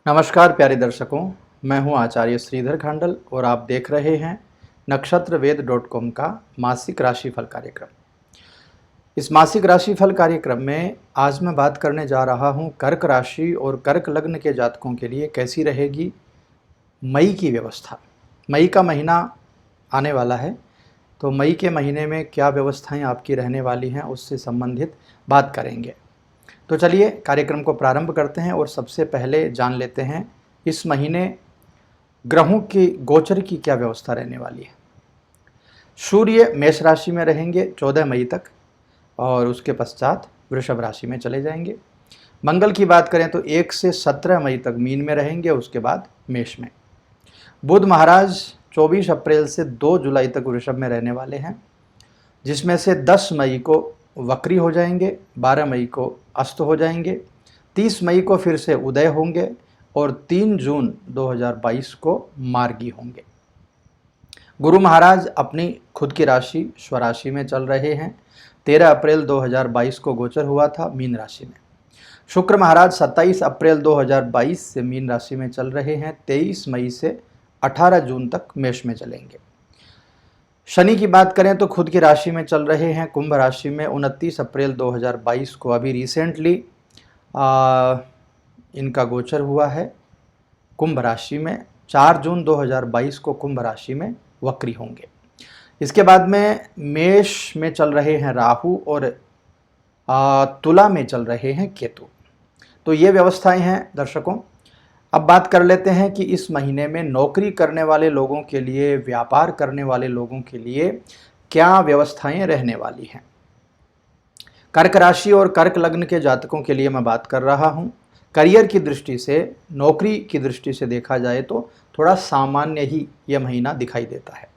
नमस्कार प्यारे दर्शकों, मैं हूं आचार्य श्रीधर खांडल और आप देख रहे हैं नक्षत्रवेद.com का मासिक राशिफल कार्यक्रम। इस मासिक राशिफल कार्यक्रम में आज मैं बात करने जा रहा हूं कर्क राशि और कर्क लग्न के जातकों के लिए कैसी रहेगी मई की व्यवस्था। मई का महीना आने वाला है, तो मई के महीने में क्या व्यवस्थाएं आपकी रहने वाली हैं उससे संबंधित बात करेंगे। तो चलिए कार्यक्रम को प्रारंभ करते हैं और सबसे पहले जान लेते हैं इस महीने ग्रहों की गोचर की क्या व्यवस्था रहने वाली है। सूर्य मेष राशि में रहेंगे 14 मई तक और उसके पश्चात वृषभ राशि में चले जाएंगे। मंगल की बात करें तो 1 से 17 मई तक मीन में रहेंगे, उसके बाद मेष में। बुध महाराज 24 अप्रैल से 2 जुलाई तक वृषभ में रहने वाले हैं, जिसमें से 10 मई को वक्री हो जाएंगे, 12 मई को अस्त हो जाएंगे, 30 मई को फिर से उदय होंगे और 3 जून 2022 को मार्गी होंगे। गुरु महाराज अपनी खुद की राशि स्वराशि में चल रहे हैं। 13 अप्रैल 2022 को गोचर हुआ था मीन राशि में। शुक्र महाराज 27 अप्रैल 2022 से मीन राशि में चल रहे हैं, 23 मई से 18 जून तक मेष में चलेंगे। शनि की बात करें तो खुद की राशि में चल रहे हैं कुंभ राशि में। 29 अप्रैल 2022 को अभी रिसेंटली इनका गोचर हुआ है कुंभ राशि में। 4 जून 2022 को कुंभ राशि में वक्री होंगे। इसके बाद में मेष में चल रहे हैं राहु और तुला में चल रहे हैं केतु। तो ये व्यवस्थाएं हैं दर्शकों। अब बात कर लेते हैं कि इस महीने में नौकरी करने वाले लोगों के लिए, व्यापार करने वाले लोगों के लिए क्या व्यवस्थाएं रहने वाली हैं। कर्क राशि और कर्क लग्न के जातकों के लिए मैं बात कर रहा हूं। करियर की दृष्टि से, नौकरी की दृष्टि से देखा जाए तो थोड़ा सामान्य ही यह महीना दिखाई देता है।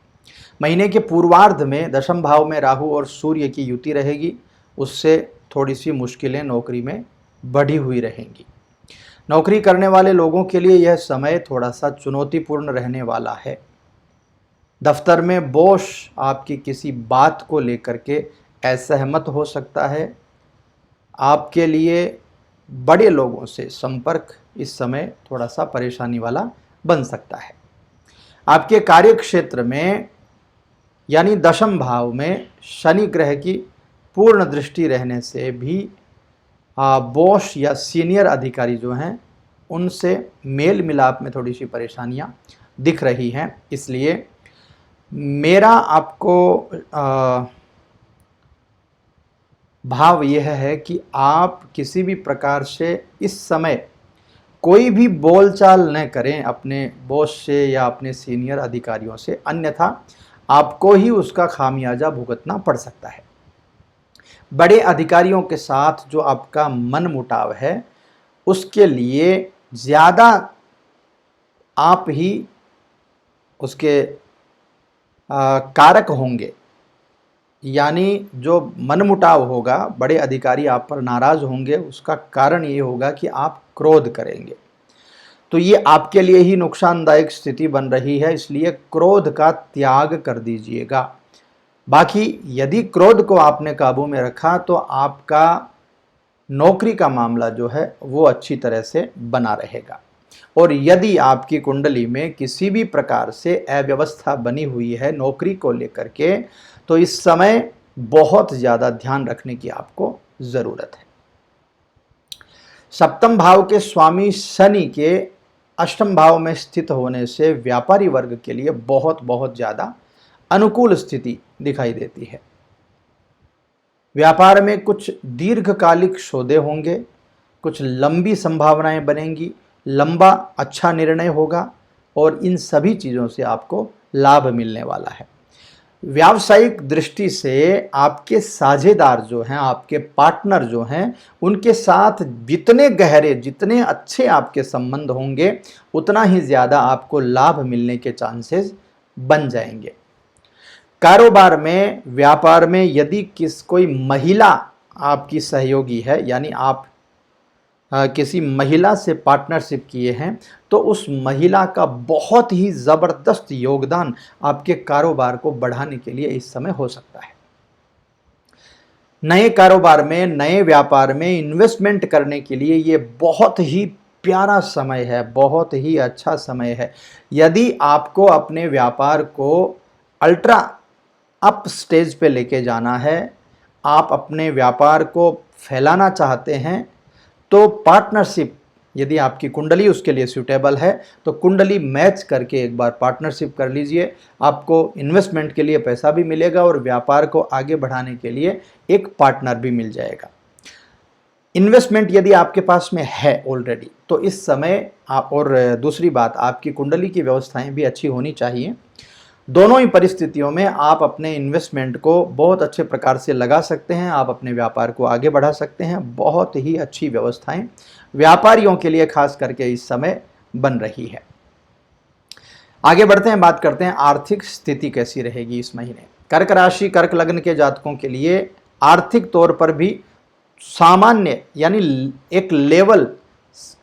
महीने के पूर्वार्ध में दशम भाव में राहु और सूर्य की युति रहेगी, उससे थोड़ी सी मुश्किलें नौकरी में बढ़ी हुई रहेंगी। नौकरी करने वाले लोगों के लिए यह समय थोड़ा सा चुनौतीपूर्ण रहने वाला है। दफ्तर में बॉस आपकी किसी बात को लेकर के असहमत हो सकता है। आपके लिए बड़े लोगों से संपर्क इस समय थोड़ा सा परेशानी वाला बन सकता है। आपके कार्य क्षेत्र में यानी दशम भाव में शनि ग्रह की पूर्ण दृष्टि रहने से भी बॉस या सीनियर अधिकारी जो हैं उनसे मेल मिलाप में थोड़ी सी परेशानियां दिख रही हैं। इसलिए मेरा आपको भाव यह है कि आप किसी भी प्रकार से इस समय कोई भी बोलचाल न करें अपने बॉस से या अपने सीनियर अधिकारियों से, अन्यथा आपको ही उसका खामियाजा भुगतना पड़ सकता है। बड़े अधिकारियों के साथ जो आपका मनमुटाव है उसके लिए ज़्यादा आप ही उसके कारक होंगे। यानी जो मनमुटाव होगा, बड़े अधिकारी आप पर नाराज़ होंगे, उसका कारण ये होगा कि आप क्रोध करेंगे। तो ये आपके लिए ही नुकसानदायक स्थिति बन रही है, इसलिए क्रोध का त्याग कर दीजिएगा। बाकी यदि क्रोध को आपने काबू में रखा तो आपका नौकरी का मामला जो है वो अच्छी तरह से बना रहेगा। और यदि आपकी कुंडली में किसी भी प्रकार से अव्यवस्था बनी हुई है नौकरी को लेकर के, तो इस समय बहुत ज़्यादा ध्यान रखने की आपको ज़रूरत है। सप्तम भाव के स्वामी शनि के अष्टम भाव में स्थित होने से व्यापारी वर्ग के लिए बहुत बहुत ज़्यादा अनुकूल स्थिति दिखाई देती है। व्यापार में कुछ दीर्घकालिक सौदे होंगे, कुछ लंबी संभावनाएं बनेंगी, लंबा अच्छा निर्णय होगा और इन सभी चीज़ों से आपको लाभ मिलने वाला है। व्यावसायिक दृष्टि से आपके साझेदार जो हैं, आपके पार्टनर जो हैं, उनके साथ जितने गहरे, जितने अच्छे आपके संबंध होंगे, उतना ही ज़्यादा आपको लाभ मिलने के चांसेस बन जाएंगे। कारोबार में, व्यापार में यदि कोई महिला आपकी सहयोगी है, यानी आप किसी महिला से पार्टनरशिप किए हैं, तो उस महिला का बहुत ही ज़बरदस्त योगदान आपके कारोबार को बढ़ाने के लिए इस समय हो सकता है। नए कारोबार में, नए व्यापार में इन्वेस्टमेंट करने के लिए ये बहुत ही प्यारा समय है, बहुत ही अच्छा समय है। यदि आपको अपने व्यापार को अल्ट्रा अप स्टेज पे लेके जाना है, आप अपने व्यापार को फैलाना चाहते हैं, तो पार्टनरशिप, यदि आपकी कुंडली उसके लिए सूटेबल है तो कुंडली मैच करके एक बार पार्टनरशिप कर लीजिए। आपको इन्वेस्टमेंट के लिए पैसा भी मिलेगा और व्यापार को आगे बढ़ाने के लिए एक पार्टनर भी मिल जाएगा। इन्वेस्टमेंट यदि आपके पास में है ऑलरेडी तो इस समय आप, और दूसरी बात, आपकी कुंडली की व्यवस्थाएं भी अच्छी होनी चाहिए। दोनों ही परिस्थितियों में आप अपने इन्वेस्टमेंट को बहुत अच्छे प्रकार से लगा सकते हैं, आप अपने व्यापार को आगे बढ़ा सकते हैं। बहुत ही अच्छी व्यवस्थाएं व्यापारियों के लिए खास करके इस समय बन रही है। आगे बढ़ते हैं, बात करते हैं आर्थिक स्थिति कैसी रहेगी इस महीने। कर्क राशि, कर्क लग्न के जातकों के लिए आर्थिक तौर पर भी सामान्य यानी एक लेवल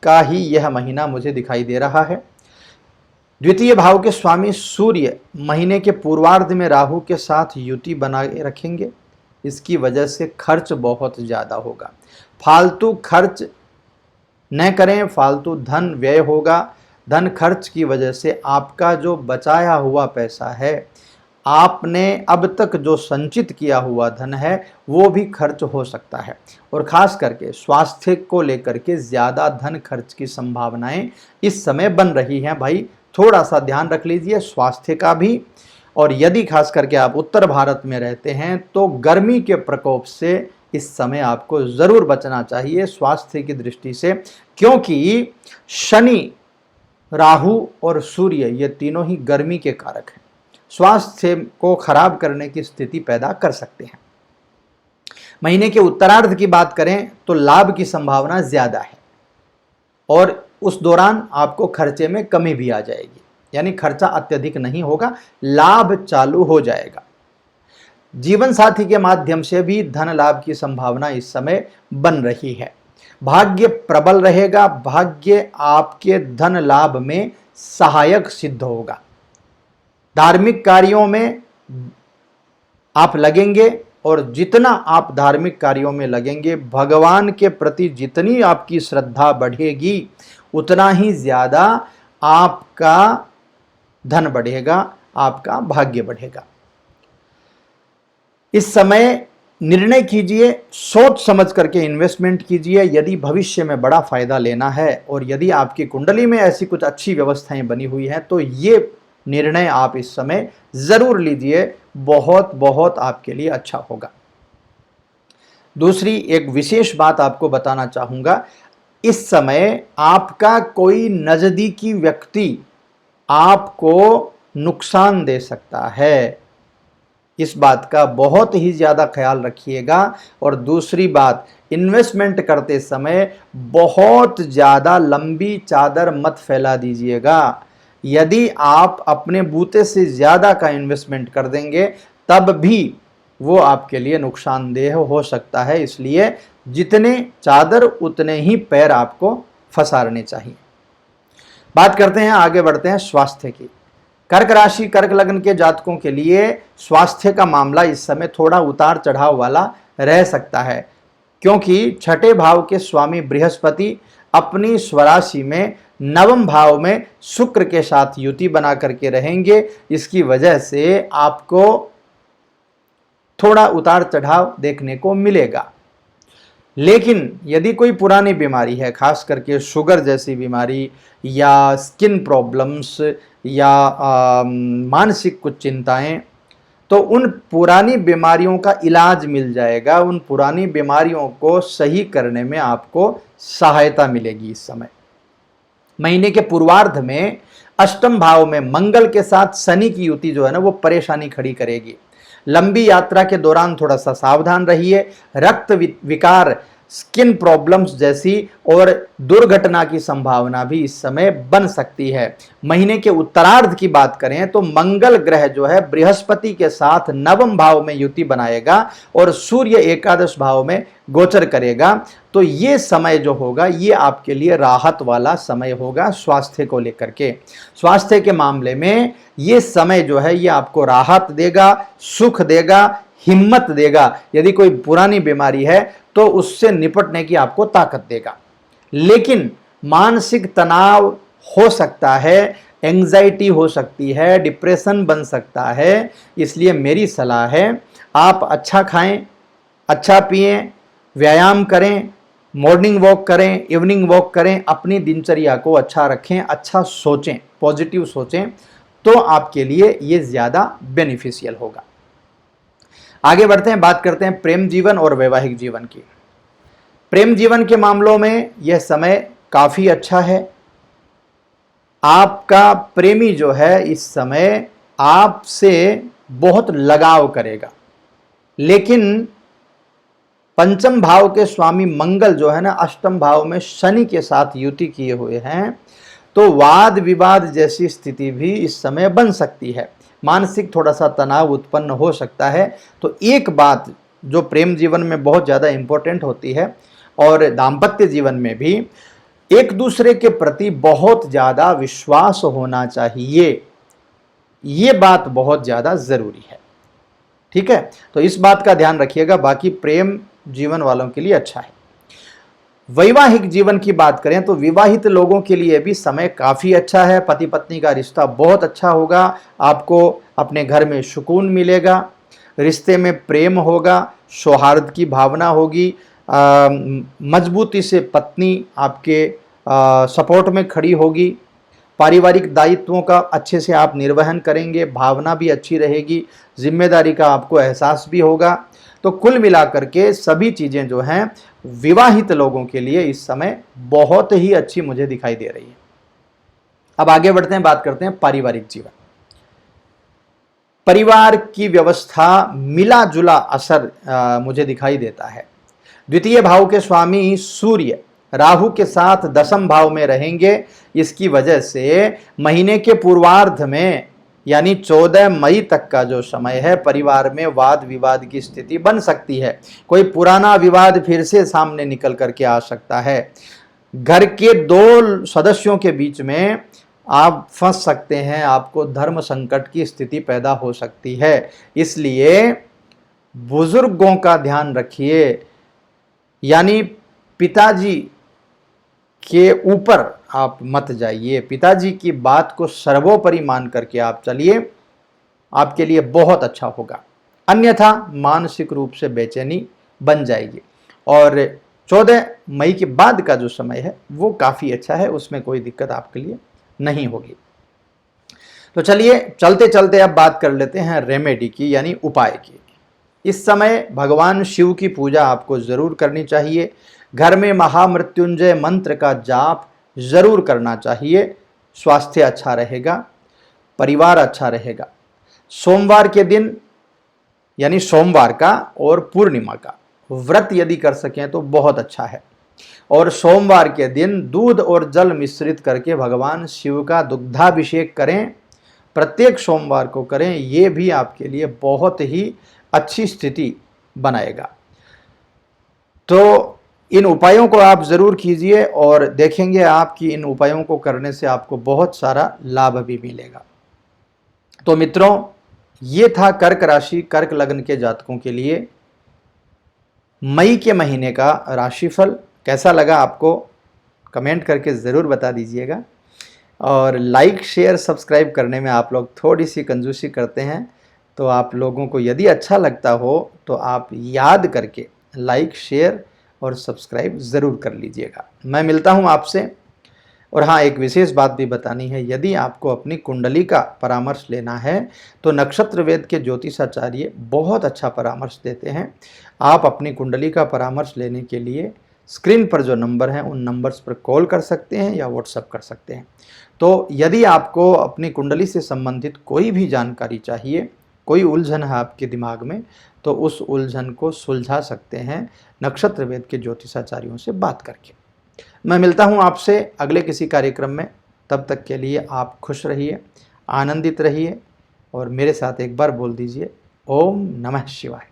का ही यह महीना मुझे दिखाई दे रहा है। द्वितीय भाव के स्वामी सूर्य महीने के पूर्वार्ध में राहु के साथ युति बनाए रखेंगे। इसकी वजह से खर्च बहुत ज़्यादा होगा। फालतू खर्च न करें, फालतू धन व्यय होगा। धन खर्च की वजह से आपका जो बचाया हुआ पैसा है, आपने अब तक जो संचित किया हुआ धन है, वो भी खर्च हो सकता है। और ख़ास करके स्वास्थ्य को लेकर के ज़्यादा धन खर्च की संभावनाएं इस समय बन रही हैं। भाई थोड़ा सा ध्यान रख लीजिए स्वास्थ्य का भी। और यदि खास करके आप उत्तर भारत में रहते हैं तो गर्मी के प्रकोप से इस समय आपको ज़रूर बचना चाहिए स्वास्थ्य की दृष्टि से, क्योंकि शनि, राहु और सूर्य ये तीनों ही गर्मी के कारक हैं, स्वास्थ्य को खराब करने की स्थिति पैदा कर सकते हैं। महीने के उत्तरार्ध की बात करें तो लाभ की संभावना ज़्यादा है और उस दौरान आपको खर्चे में कमी भी आ जाएगी, यानी खर्चा अत्यधिक नहीं होगा, लाभ चालू हो जाएगा। जीवन साथी के माध्यम से भी धन लाभ की संभावना इस समय बन रही है। भाग्य प्रबल रहेगा, भाग्य आपके धन लाभ में सहायक सिद्ध होगा। धार्मिक कार्यों में आप लगेंगे और जितना आप धार्मिक कार्यों में लगेंगे, भगवान के प्रति जितनी आपकी श्रद्धा बढ़ेगी, उतना ही ज़्यादा आपका धन बढ़ेगा, आपका भाग्य बढ़ेगा। इस समय निर्णय कीजिए, सोच समझ करके इन्वेस्टमेंट कीजिए यदि भविष्य में बड़ा फायदा लेना है। और यदि आपकी कुंडली में ऐसी कुछ अच्छी व्यवस्थाएं बनी हुई हैं तो ये निर्णय आप इस समय ज़रूर लीजिए, बहुत बहुत आपके लिए अच्छा होगा। दूसरी एक विशेष बात आपको बताना चाहूँगा, इस समय आपका कोई नज़दीकी व्यक्ति आपको नुकसान दे सकता है, इस बात का बहुत ही ज़्यादा ख्याल रखिएगा। और दूसरी बात, इन्वेस्टमेंट करते समय बहुत ज़्यादा लंबी चादर मत फैला दीजिएगा। यदि आप अपने बूते से ज़्यादा का इन्वेस्टमेंट कर देंगे तब भी वो आपके लिए नुकसानदेह हो सकता है, इसलिए जितने चादर उतने ही पैर आपको फंसाने चाहिए। बात करते हैं, आगे बढ़ते हैं स्वास्थ्य की। कर्क राशि, कर्क लग्न के जातकों के लिए स्वास्थ्य का मामला इस समय थोड़ा उतार चढ़ाव वाला रह सकता है, क्योंकि छठे भाव के स्वामी बृहस्पति अपनी स्वराशि में नवम भाव में शुक्र के साथ युति बना करके रहेंगे। इसकी वजह से आपको थोड़ा उतार चढ़ाव देखने को मिलेगा। लेकिन यदि कोई पुरानी बीमारी है, खास करके शुगर जैसी बीमारी या स्किन प्रॉब्लम्स या मानसिक कुछ चिंताएं, तो उन पुरानी बीमारियों का इलाज मिल जाएगा, उन पुरानी बीमारियों को सही करने में आपको सहायता मिलेगी। इस समय महीने के पूर्वार्ध में अष्टम भाव में मंगल के साथ शनि की युति जो है ना, वो परेशानी खड़ी करेगी। लंबी यात्रा के दौरान थोड़ा सा सावधान रहिए। रक्त विकार, स्किन प्रॉब्लम्स जैसी और दुर्घटना की संभावना भी इस समय बन सकती है। महीने के उत्तरार्ध की बात करें तो मंगल ग्रह जो है बृहस्पति के साथ नवम भाव में युति बनाएगा और सूर्य एकादश भाव में गोचर करेगा। तो ये समय जो होगा ये आपके लिए राहत वाला समय होगा स्वास्थ्य को लेकर के। स्वास्थ्य के मामले में ये समय जो है ये आपको राहत देगा, सुख देगा, हिम्मत देगा। यदि कोई पुरानी बीमारी है तो उससे निपटने की आपको ताकत देगा। लेकिन मानसिक तनाव हो सकता है, एंजाइटी हो सकती है, डिप्रेशन बन सकता है। इसलिए मेरी सलाह है, आप अच्छा खाएं, अच्छा पिएं, व्यायाम करें, मॉर्निंग वॉक करें, इवनिंग वॉक करें, अपनी दिनचर्या को अच्छा रखें, अच्छा सोचें, पॉजिटिव सोचें, तो आपके लिए ये ज़्यादा बेनिफिशियल होगा। आगे बढ़ते हैं, बात करते हैं प्रेम जीवन और वैवाहिक जीवन की। प्रेम जीवन के मामलों में यह समय काफ़ी अच्छा है। आपका प्रेमी जो है इस समय आपसे बहुत लगाव करेगा, लेकिन पंचम भाव के स्वामी मंगल जो है ना, अष्टम भाव में शनि के साथ युति किए हुए हैं, तो वाद विवाद जैसी स्थिति भी इस समय बन सकती है। मानसिक थोड़ा सा तनाव उत्पन्न हो सकता है। तो एक बात जो प्रेम जीवन में बहुत ज़्यादा इंपॉर्टेंट होती है और दाम्पत्य जीवन में भी, एक दूसरे के प्रति बहुत ज़्यादा विश्वास होना चाहिए। ये बात बहुत ज़्यादा ज़रूरी है। ठीक है, तो इस बात का ध्यान रखिएगा। बाकी प्रेम जीवन वालों के लिए अच्छा है। वैवाहिक जीवन की बात करें तो विवाहित लोगों के लिए भी समय काफ़ी अच्छा है। पति पत्नी का रिश्ता बहुत अच्छा होगा, आपको अपने घर में सुकून मिलेगा, रिश्ते में प्रेम होगा, सौहार्द की भावना होगी, मजबूती से पत्नी आपके सपोर्ट में खड़ी होगी, पारिवारिक दायित्वों का अच्छे से आप निर्वहन करेंगे, भावना भी अच्छी रहेगी, जिम्मेदारी का आपको एहसास भी होगा। तो कुल मिलाकर के सभी चीज़ें जो हैं विवाहित लोगों के लिए इस समय बहुत ही अच्छी मुझे दिखाई दे रही है। अब आगे बढ़ते हैं, बात करते हैं पारिवारिक जीवन। परिवार की व्यवस्था मिला जुला असर मुझे दिखाई देता है। द्वितीय भाव के स्वामी सूर्य राहु के साथ दशम भाव में रहेंगे। इसकी वजह से महीने के पूर्वार्ध में यानी 14 मई तक का जो समय है, परिवार में वाद विवाद की स्थिति बन सकती है। कोई पुराना विवाद फिर से सामने निकल करके आ सकता है। घर के दो सदस्यों के बीच में आप फंस सकते हैं, आपको धर्म संकट की स्थिति पैदा हो सकती है। इसलिए बुजुर्गों का ध्यान रखिए, यानी पिताजी के ऊपर आप मत जाइए, पिताजी की बात को सर्वोपरि मान करके आप चलिए, आपके लिए बहुत अच्छा होगा। अन्यथा मानसिक रूप से बेचैनी बन जाएगी। और 14 मई के बाद का जो समय है वो काफ़ी अच्छा है, उसमें कोई दिक्कत आपके लिए नहीं होगी। तो चलिए चलते चलते अब बात कर लेते हैं रेमेडी की, यानी उपाय की। इस समय भगवान शिव की पूजा आपको ज़रूर करनी चाहिए। घर में महामृत्युंजय मंत्र का जाप जरूर करना चाहिए। स्वास्थ्य अच्छा रहेगा, परिवार अच्छा रहेगा। सोमवार के दिन यानी सोमवार का और पूर्णिमा का व्रत यदि कर सकें तो बहुत अच्छा है। और सोमवार के दिन दूध और जल मिश्रित करके भगवान शिव का दुग्धाभिषेक करें, प्रत्येक सोमवार को करें। ये भी आपके लिए बहुत ही अच्छी स्थिति बनाएगा। तो इन उपायों को आप ज़रूर कीजिए और देखेंगे आपकी इन उपायों को करने से आपको बहुत सारा लाभ भी मिलेगा। तो मित्रों, ये था कर्क राशि, कर्क लग्न के जातकों के लिए मई के महीने का राशिफल। कैसा लगा आपको कमेंट करके ज़रूर बता दीजिएगा। और लाइक शेयर सब्सक्राइब करने में आप लोग थोड़ी सी कंजूसी करते हैं, तो आप लोगों को यदि अच्छा लगता हो तो आप याद करके लाइक शेयर और सब्सक्राइब ज़रूर कर लीजिएगा। मैं मिलता हूं आपसे। और हाँ, एक विशेष बात भी बतानी है, यदि आपको अपनी कुंडली का परामर्श लेना है तो नक्षत्र वेद के ज्योतिषाचार्य बहुत अच्छा परामर्श देते हैं। आप अपनी कुंडली का परामर्श लेने के लिए स्क्रीन पर जो नंबर हैं उन नंबर्स पर कॉल कर सकते हैं या व्हाट्सएप कर सकते हैं। तो यदि आपको अपनी कुंडली से संबंधित कोई भी जानकारी चाहिए, कोई उलझन है आपके दिमाग में, तो उस उलझन को सुलझा सकते हैं नक्षत्र वेद के ज्योतिषाचार्यों से बात करके। मैं मिलता हूं आपसे अगले किसी कार्यक्रम में। तब तक के लिए आप खुश रहिए, आनंदित रहिए और मेरे साथ एक बार बोल दीजिए ओम नमः शिवाय।